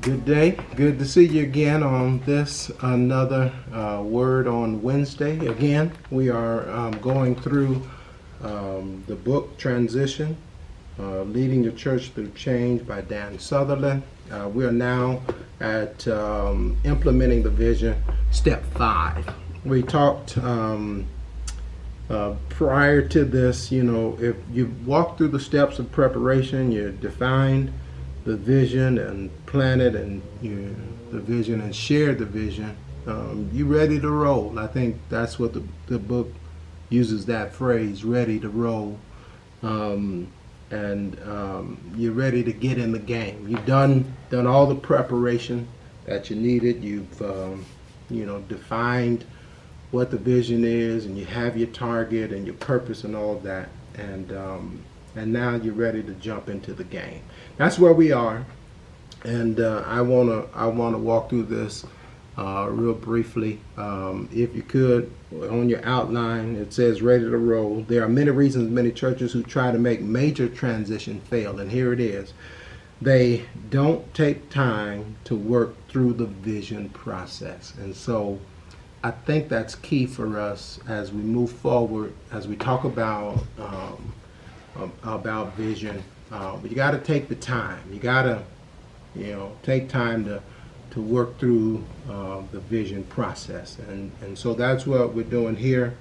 Good day. Good to see you again on this another Word on Wednesday. Again, we are going through the book Transition, Leading the Church Through Change by Dan Sutherland. We are now at implementing the vision, step 5. We talked prior to this, if you walk through the steps of preparation, you defined the vision and planted and the vision and shared the vision, you ready to roll. I think that's what the book uses, that phrase, ready to roll. And you're ready to get in the game. You've done all the preparation that you needed. You've defined what the vision is, and you have your target and your purpose and all that, and now you're ready to jump into the game. That's where we are, and I wanna walk through this real briefly. If you could, on your outline, it says ready to roll. There are many reasons many churches who try to make major transition fail, and here it is. They don't take time to work through the vision process. And so I think that's key for us as we move forward, as we talk about vision. But you got to take the time. You got to, take time to work through the vision process, and so that's what we're doing here.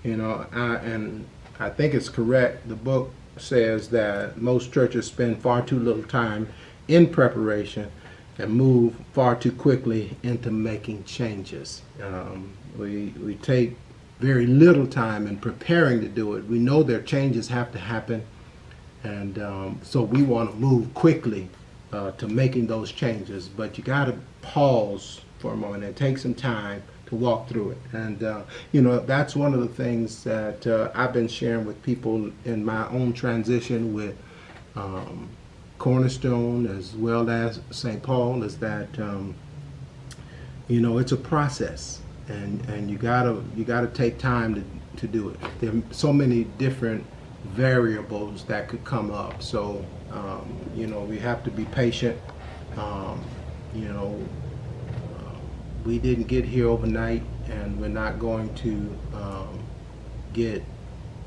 I think it's correct. The book says that most churches spend far too little time in preparation and move far too quickly into making changes. We take very little time in preparing to do it. We know that changes have to happen, and so we want to move quickly to making those changes. But you got to pause for a moment and take some time to walk through it. And that's one of the things that I've been sharing with people in my own transition with Cornerstone as well as St. Paul, is that it's a process, and you gotta take time to do it. There are so many different variables that could come up, so we have to be patient. We didn't get here overnight, and we're not going to get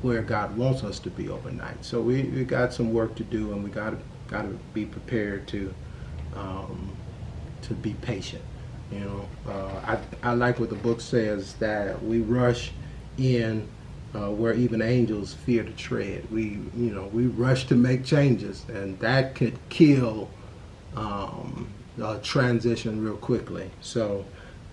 where God wants us to be overnight. So we got some work to do, and we got to be prepared to be patient. I like what the book says, that we rush in where even angels fear to tread. We rush to make changes, and that could kill a transition real quickly. So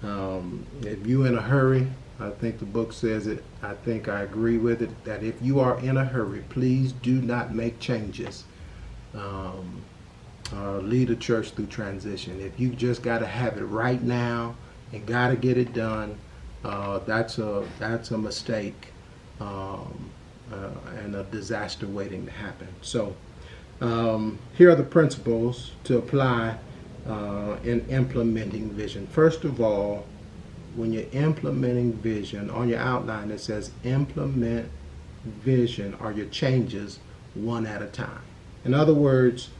if you're in a hurry, I think the book says it, I think I agree with it, that if you are in a hurry, please do not make changes. Lead a church through transition. If you just got to have it right now and got to get it done, that's a mistake and a disaster waiting to happen. So here are the principles to apply in implementing vision. First of all, when you're implementing vision, on your outline it says implement vision or your changes one at a time. In other words,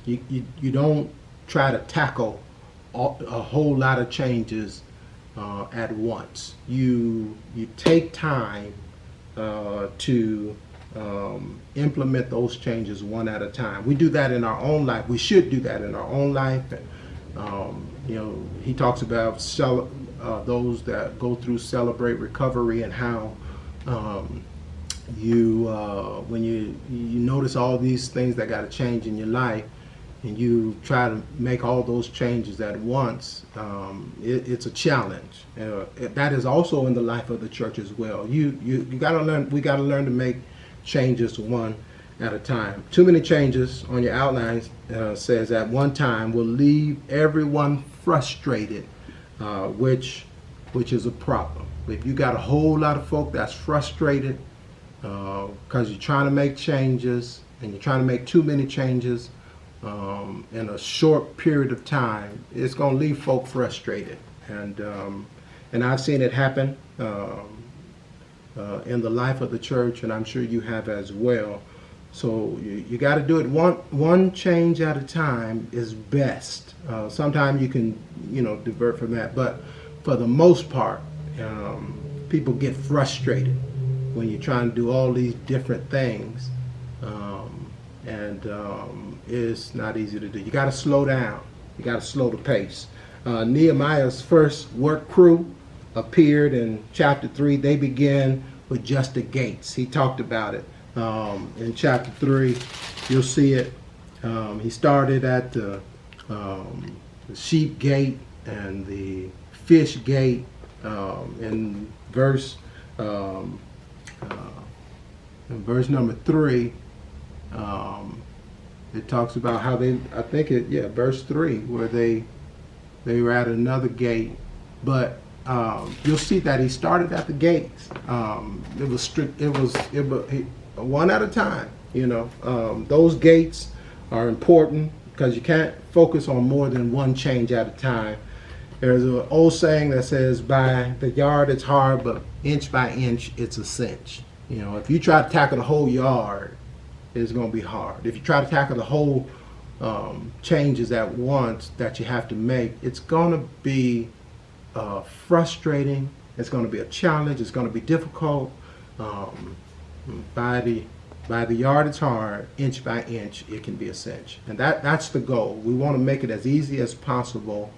you don't try to tackle a whole lot of changes at once. You take time to implement those changes one at a time. We do that in our own life. We should do that in our own life. And he talks about those that go through Celebrate Recovery, and how when you notice all these things that got to change in your life, and you try to make all those changes at once, it's a challenge. That is also in the life of the church as well. You got to learn. We got to learn to make changes one at a time. Too many changes, on your outline says, at one time will leave everyone frustrated, which is a problem. If you got a whole lot of folk that's frustrated because you're trying to make changes, and you're trying to make too many changes in a short period of time, it's going to leave folk frustrated. And I've seen it happen in the life of the church, and I'm sure you have as well. So you got to do it one change at a time is best. Sometimes you can divert from that, but for the most part, people get frustrated when you're trying to do all these different things, and it's not easy to do. You got to slow down. You got to slow the pace. Nehemiah's first work crew appeared in chapter 3. They began with just the gates. He talked about it in chapter 3. You'll see it. He started at the sheep gate and the fish gate. In verse number 3, it talks about how verse 3, where they were at another gate, but you'll see that he started at the gates. It was strict. It was one at a time. Those gates are important because you can't focus on more than one change at a time. There's an old saying that says, "By the yard it's hard, but inch by inch it's a cinch." If you try to tackle the whole yard, it's going to be hard. If you try to tackle the whole changes at once that you have to make, it's going to be frustrating. It's going to be a challenge. It's going to be difficult. By the yard it's hard, inch by inch it can be a cinch, and that's the goal. We want to make it as easy as possible.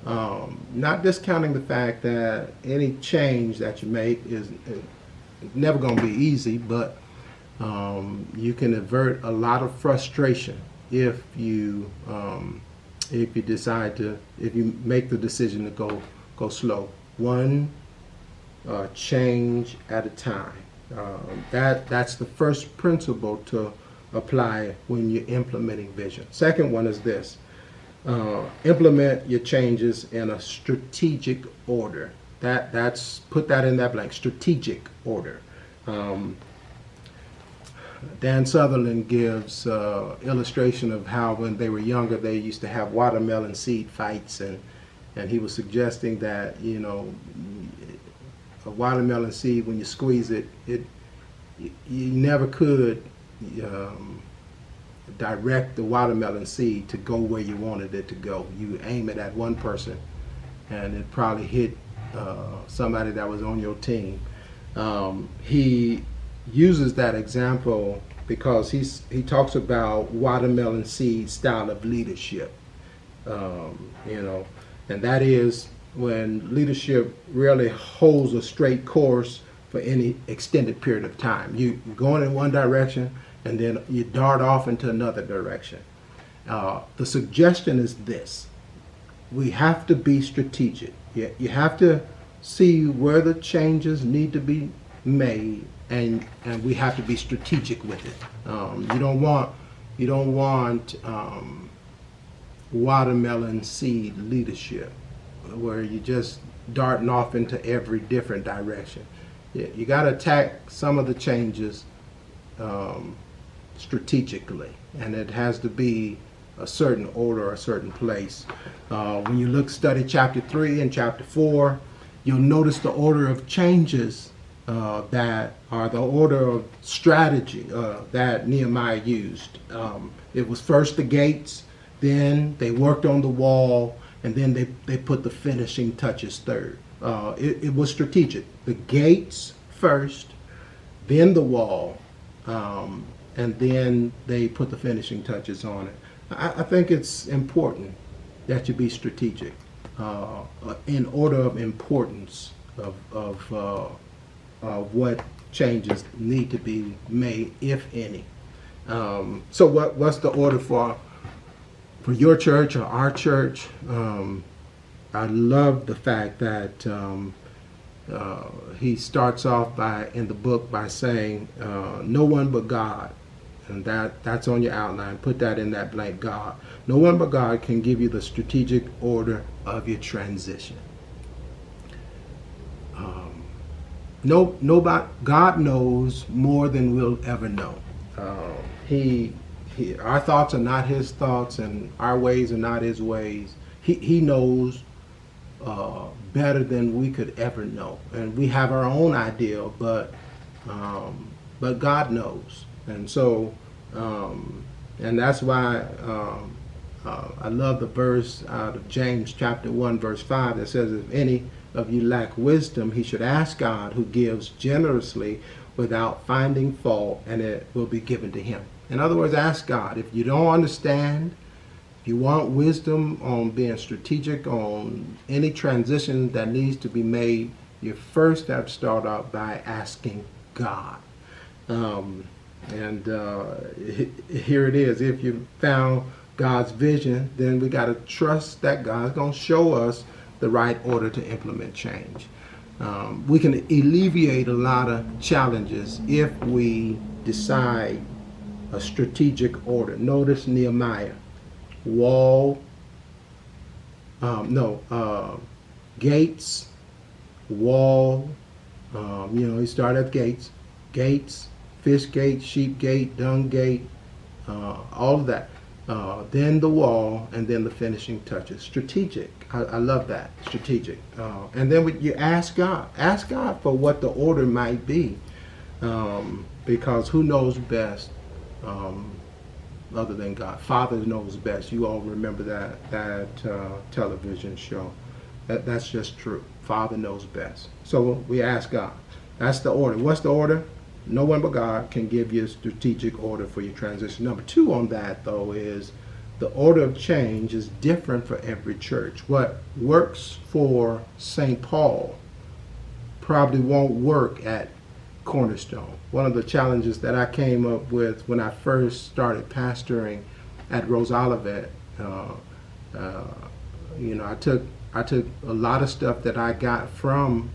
Not discounting the fact that any change that you make is never going to be easy, but you can avert a lot of frustration if you make the decision to go slow, one change at a time. That's the first principle to apply when you're implementing vision. Second one is this: implement your changes in a strategic order. That's put that in that blank. Strategic order. Dan Sutherland gives illustration of how when they were younger they used to have watermelon seed fights, and he was suggesting that a watermelon seed, when you squeeze it, you never could direct the watermelon seed to go where you wanted it to go. You aim it at one person and it probably hit somebody that was on your team. He uses that example because he talks about watermelon seed style of leadership, and that is when leadership really holds a straight course for any extended period of time. You going in one direction and then you dart off into another direction. The suggestion is this: we have to be strategic. You have to see where the changes need to be made, and we have to be strategic with it. You don't want watermelon seed leadership where you just darting off into every different direction. You got to attack some of the changes strategically, and it has to be a certain order, a certain place. When you study chapter 3 and chapter 4, you'll notice the order of changes that are the order of strategy that Nehemiah used. It was first the gates, then they worked on the wall, and then they put the finishing touches third. It was strategic. The gates first, then the wall, and then they put the finishing touches on it. I think it's important that you be strategic in order of importance of what changes need to be made, if any. So what's the order for your church or our church? I love the fact that he starts off in the book by saying, no one but God. And that's on your outline. Put that in that blank, God. No one but God can give you the strategic order of your transition. God knows more than we'll ever know. Our thoughts are not his thoughts, and our ways are not his ways. He knows better than we could ever know, and we have our own idea, but God knows. And so And that's why I love the verse out of James chapter 1 verse 5 that says, if any of you lack wisdom, he should ask God, who gives generously without finding fault, and it will be given to him. In other words, ask God. If you don't understand, if you want wisdom on being strategic on any transition that needs to be made, you first have to start out by asking God. Here it is. If you found God's vision, then we got to trust that God's going to show us the right order to implement change. We can alleviate a lot of challenges if we decide a strategic order. Notice Nehemiah. Gates, wall, he started at gates, fish gate, sheep gate, dung gate, all of that. Then the wall, and then the finishing touches. Strategic. I love that. Strategic. And then you ask God. Ask God for what the order might be. Because who knows best other than God? Father knows best. You all remember that television show. That's just true. Father knows best. So we ask God. That's the order. What's the order? No one but God can give you a strategic order for your transition. Number 2 on that, though, is the order of change is different for every church. What works for St. Paul probably won't work at Cornerstone. One of the challenges that I came up with when I first started pastoring at Rose Olivet, I took a lot of stuff that I got from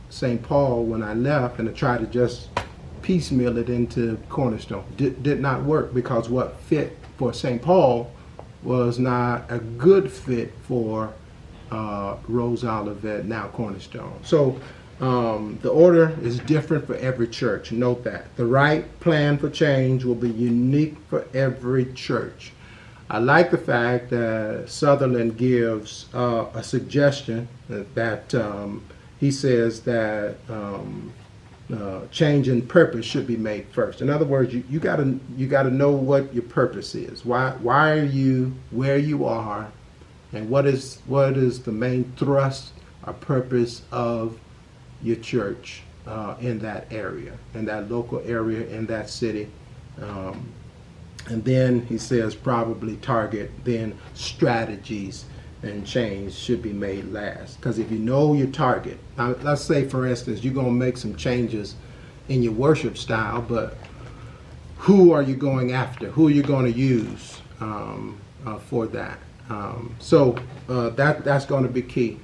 St. Paul when I left, and I tried to just piecemeal it into Cornerstone. Did not work, because what fit for St. Paul was not a good fit for Rose Olivet, now Cornerstone. So the order is different for every church. Note that. The right plan for change will be unique for every church. I like the fact that Sutherland gives a suggestion that he says that change in purpose should be made first. In other words, you gotta know what your purpose is. Why are you where you are, and what is the main thrust or purpose of your church in that area, in that local area, in that city. And then he says probably target, then strategies and change should be made last. Because if you know your target, now, let's say for instance you're going to make some changes in your worship style, but who are you going after? Who are you going to use for that? That's going to be key.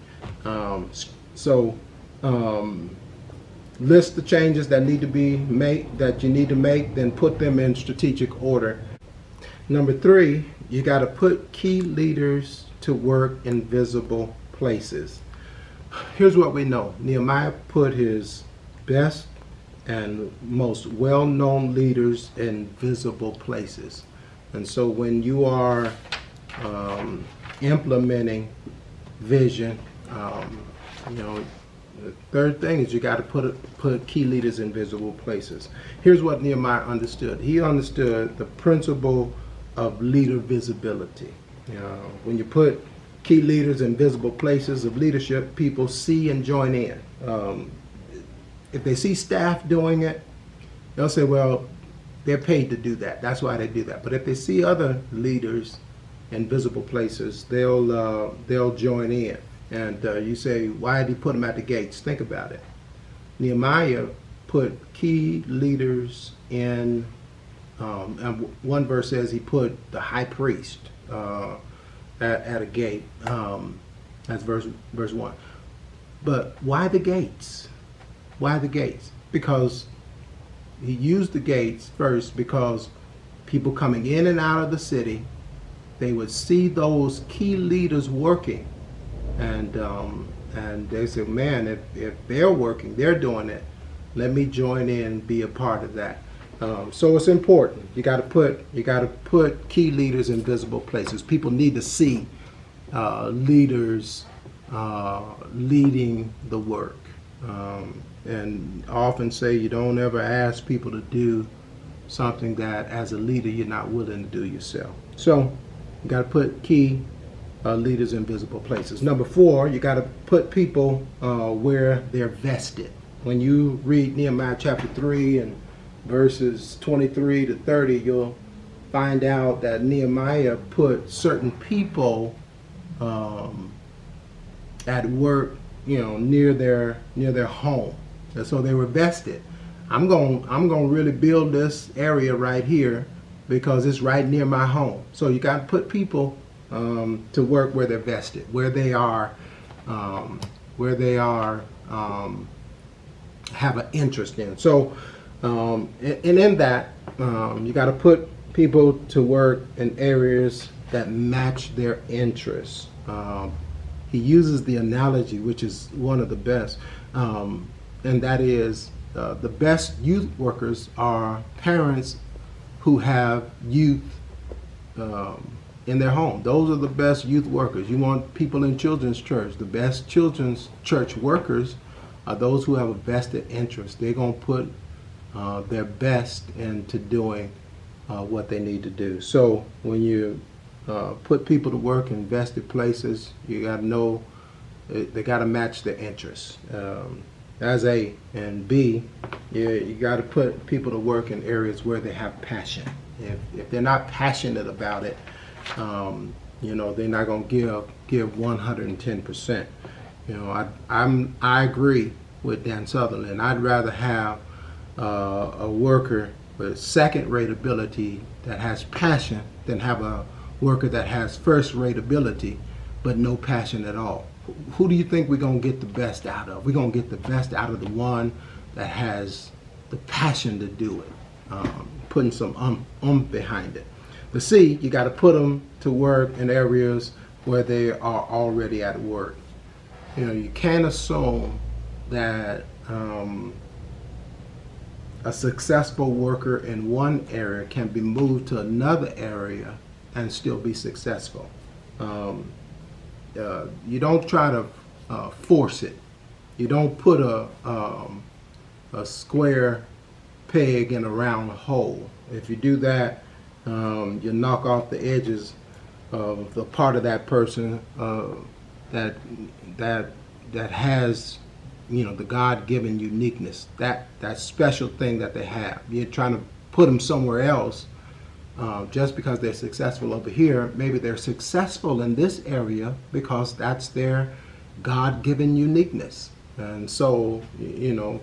List the changes that need to be made, that you need to make, then put them in strategic order. Number 3, you got to put key leaders to work in visible places. Here's what we know. Nehemiah put his best and most well-known leaders in visible places. And so when you are implementing vision, the third thing is you got to put key leaders in visible places. Here's what Nehemiah understood. He understood the principle of leader visibility. When you put key leaders in visible places of leadership, people see and join in. If they see staff doing it, they'll say, well, they're paid to do that. That's why they do that. But if they see other leaders in visible places, they'll join in. And you say, why did he put them at the gates? Think about it. Nehemiah put key leaders in, and one verse says he put the high priest at a gate. That's verse 1. But why the gates? Why the gates? Because he used the gates first because people coming in and out of the city, they would see those key leaders working. And they said, man, if they're working, they're doing it, let me join in and be a part of that. So it's important. You got to put key leaders in visible places. People need to see leaders leading the work. And I often say you don't ever ask people to do something that as a leader you're not willing to do yourself. So you got to put key leaders in visible places. Number 4, you got to put people where they're vested. When you read Nehemiah chapter 3 and verses 23 to 30, you'll find out that Nehemiah put certain people at work, near their home, and so they were vested. I'm going to really build this area right here because it's right near my home. So you got to put people to work where they're vested, where they are have an interest in. So and in that you got to put people to work in areas that match their interests. He uses the analogy, which is one of the best, and that is the best youth workers are parents who have youth in their home. Those are the best youth workers. You want people in children's church. The best children's church workers are those who have a vested interest. They're going to put their best into doing what they need to do. So when you put people to work in vested places, you got to know they got to match their interests. As A, and B, you got to put people to work in areas where they have passion. If they're not passionate about it, they're not going to give 110%. I agree with Dan Sutherland. I'd rather have a worker with second-rate ability that has passion than have a worker that has first-rate ability but no passion at all. Who do you think we're going to get the best out of? We're going to get the best out of the one that has the passion to do it, putting some behind it. The C, you got to put them to work in areas where they are already at work. You can't assume that a successful worker in one area can be moved to another area and still be successful. You don't try to force it. You don't put a square peg in a round hole. If you do that, you knock off the edges of the part of that person that has the God-given uniqueness, that special thing that they have. You're trying to put them somewhere else just because they're successful over here. Maybe they're successful in this area because that's their God-given uniqueness. And so,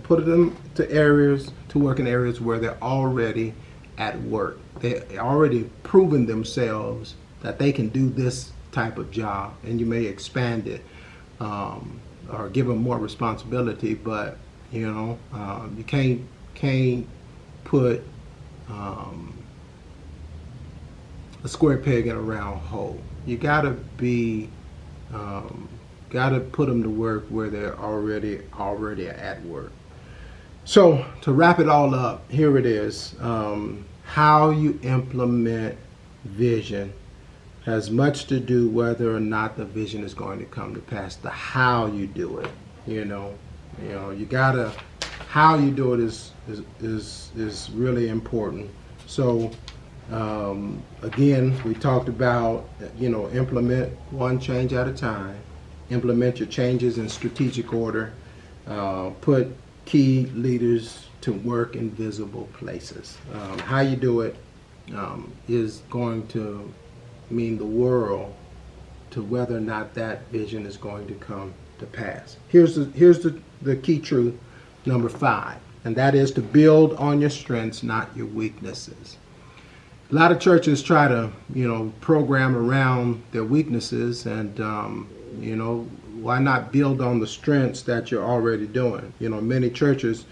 put them to work in areas where they're already at work. They already proven themselves that they can do this type of job, and you may expand it or give them more responsibility, but you can't put a square peg in a round hole. You gotta put them to work where they're already at work. So to wrap it all up, here it is. How you implement vision has much to do whether or not the vision is going to come to pass. The how you do it, you gotta. How you do it is really important. So again, we talked about implement one change at a time. Implement your changes in strategic order. Put key leaders to work in visible places. How you do it is going to mean the world to whether or not that vision is going to come to pass. Here's the key truth, number 5, and that is to build on your strengths, not your weaknesses. A lot of churches try to program around their weaknesses, and why not build on the strengths that you're already doing? Many churches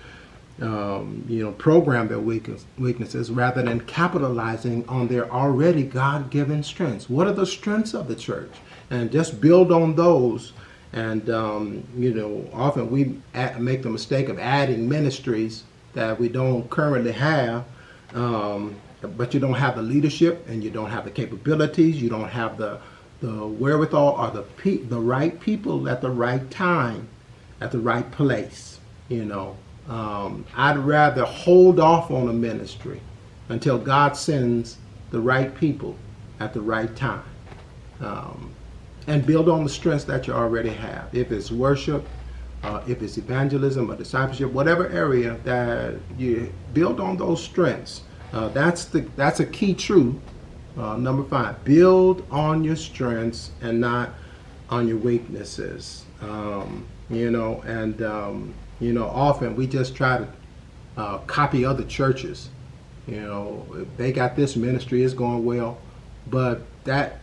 program their weaknesses rather than capitalizing on their already God-given strengths. What are the strengths of the church? And just build on those. And often we make the mistake of adding ministries that we don't currently have, but you don't have the leadership and you don't have the capabilities, you don't have the wherewithal or the right people at the right time, at the right place. I'd rather hold off on a ministry until God sends the right people at the right time. And build on the strengths that you already have. If it's worship, if it's evangelism or discipleship, whatever area that you build on those strengths. That's a key truth. Number 5, build on your strengths and not on your weaknesses. Often we just try to copy other churches. They got this ministry, it's going well, but that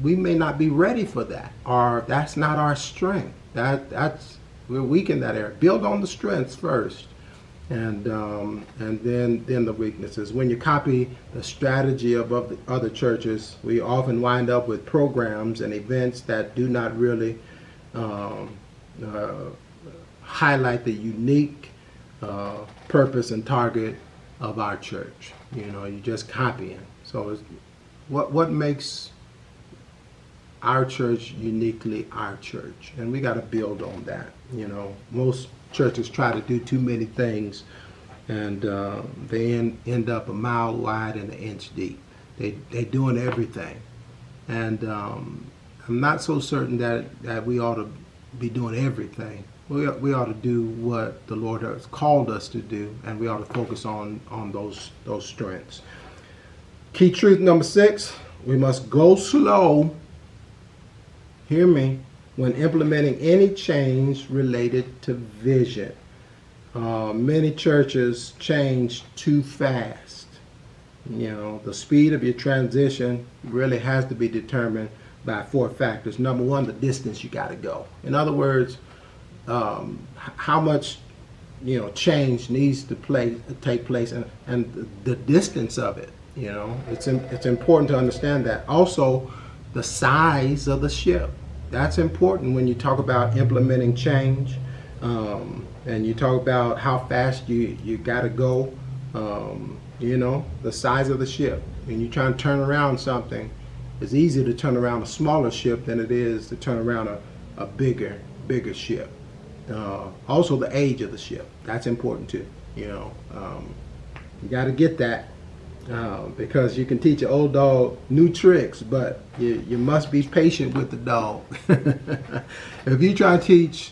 we may not be ready for that, or that's not our strength. We're weak in that area. Build on the strengths first, and then the weaknesses. When you copy the strategy of the other churches, we often wind up with programs and events that do not really highlight the unique purpose and target of our church. You're just copying. So what makes our church uniquely our church? And we got to build on that. Most churches try to do too many things, and they end up a mile wide and an inch deep. They doing everything, and I'm not so certain that we ought to be doing everything. We ought to do what the Lord has called us to do, and we ought to focus on those strengths. Key truth number 6: we must go slow. Hear me. When implementing any change related to vision. Many churches change too fast. The speed of your transition really has to be determined by 4 factors. Number 1, the distance you got to go. In other words, how much change needs to take place, and the distance of it. It's important to understand that. Also, the size of the ship. That's important when you talk about implementing change, and you talk about how fast you got to go. The size of the ship. When you try to turn around something, it's easier to turn around a smaller ship than it is to turn around a bigger ship. Also, the age of the ship. That's important too. You got to get that. Because you can teach an old dog new tricks, but you must be patient with the dog. If you try to teach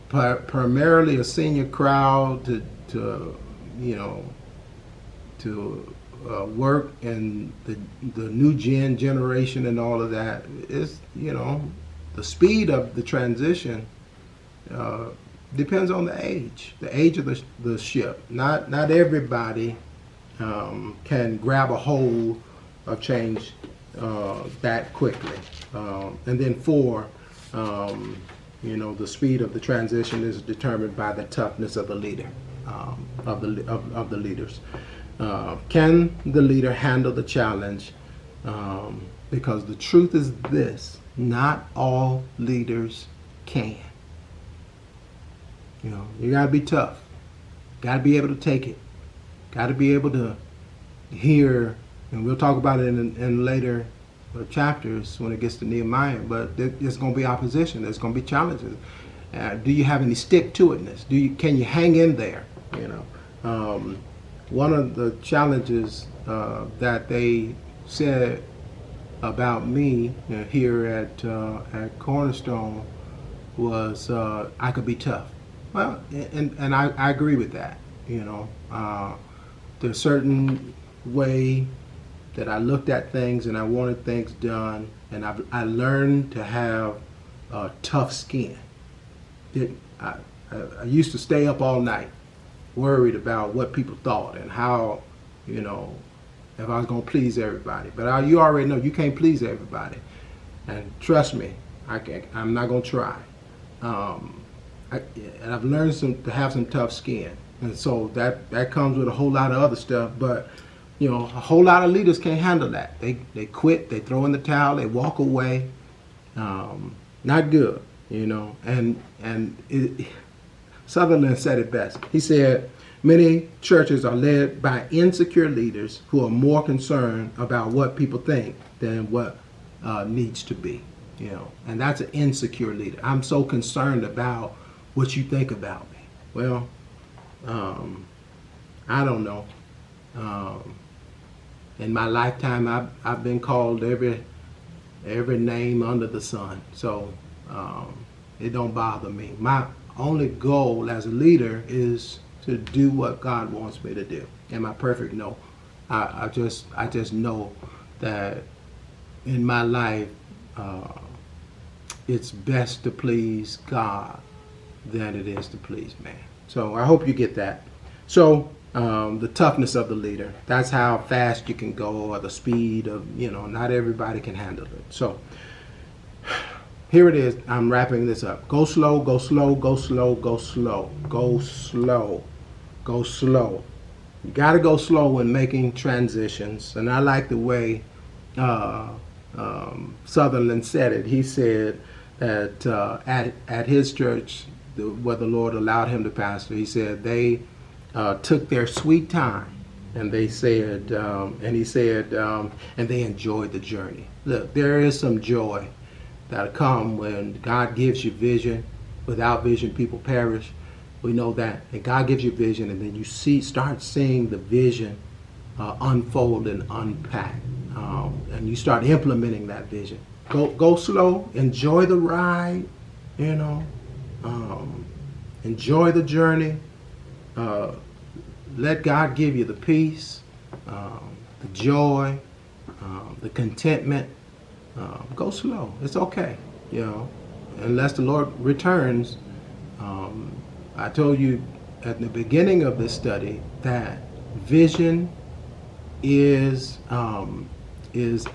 primarily a senior crowd to work in the new generation and all of that, it's the speed of the transition depends on the age of the ship. Not everybody can grab a hold of change that quickly. And then 4, the speed of the transition is determined by the toughness of the leader, of the leaders. Can the leader handle the challenge? Because the truth is this: not all leaders can. You got to be tough. Got to be able to take it. Got to be able to hear, and we'll talk about it in later chapters when it gets to Nehemiah, but there's going to be opposition. There's going to be challenges. Do you have any stick-to-itness? Can you hang in there? One of the challenges that they said about me here at Cornerstone was I could be tough. Well, and I agree with that. There's a certain way that I looked at things and I wanted things done, and I learned to have tough skin. I used to stay up all night worried about what people thought and how, if I was going to please everybody. But you already know you can't please everybody. And trust me, I'm not going to try. And I've learned to have some tough skin. And so that comes with a whole lot of other stuff. But, a whole lot of leaders can't handle that. They quit, they throw in the towel, they walk away. Not good, And Sutherland said it best. He said, many churches are led by insecure leaders who are more concerned about what people think than what needs to be. And that's an insecure leader. I'm so concerned about what you think about me. Well, I don't know. In my lifetime, I've been called every name under the sun. So it don't bother me. My only goal as a leader is to do what God wants me to do. Am I perfect? No. I just know that in my life, it's best to please God than it is to please man. So I hope you get that. So the toughness of the leader, that's how fast you can go, or the speed of, not everybody can handle it. So here it is. I'm wrapping this up. Go slow, go slow, go slow, go slow, go slow, go slow. You got to go slow when making transitions. And I like the way Sutherland said it. He said that at his church, where the Lord allowed him to pastor, he said they took their sweet time, and they said, and they enjoyed the journey. Look, there is some joy that'll come when God gives you vision. Without vision, people perish. We know that. And God gives you vision, and then you start seeing the vision unfold and unpack, and you start implementing that vision. Go slow, enjoy the ride, enjoy the journey. Let God give you the peace, the joy, the contentment. Go slow. It's okay, unless the Lord returns. I told you at the beginning of this study that vision is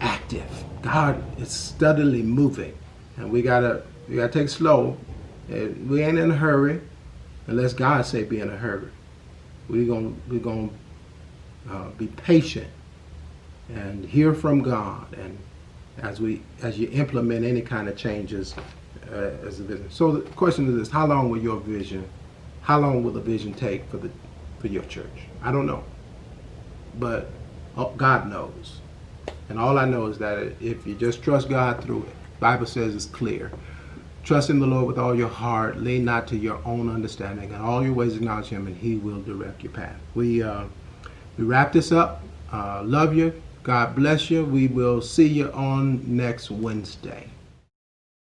active. God is steadily moving, and we gotta take it slow. We ain't in a hurry, unless God say be in a hurry. We're gonna be patient and hear from God, and as you implement any kind of changes as a vision. So the question is this: how long will the vision take for your church? I don't know, but God knows. And all I know is that if you just trust God through it, the Bible says it's clear. Trust in the Lord with all your heart. Lean not to your own understanding. And all your ways acknowledge Him, and He will direct your path. We wrap this up. Love you. God bless you. We will see you on next Wednesday.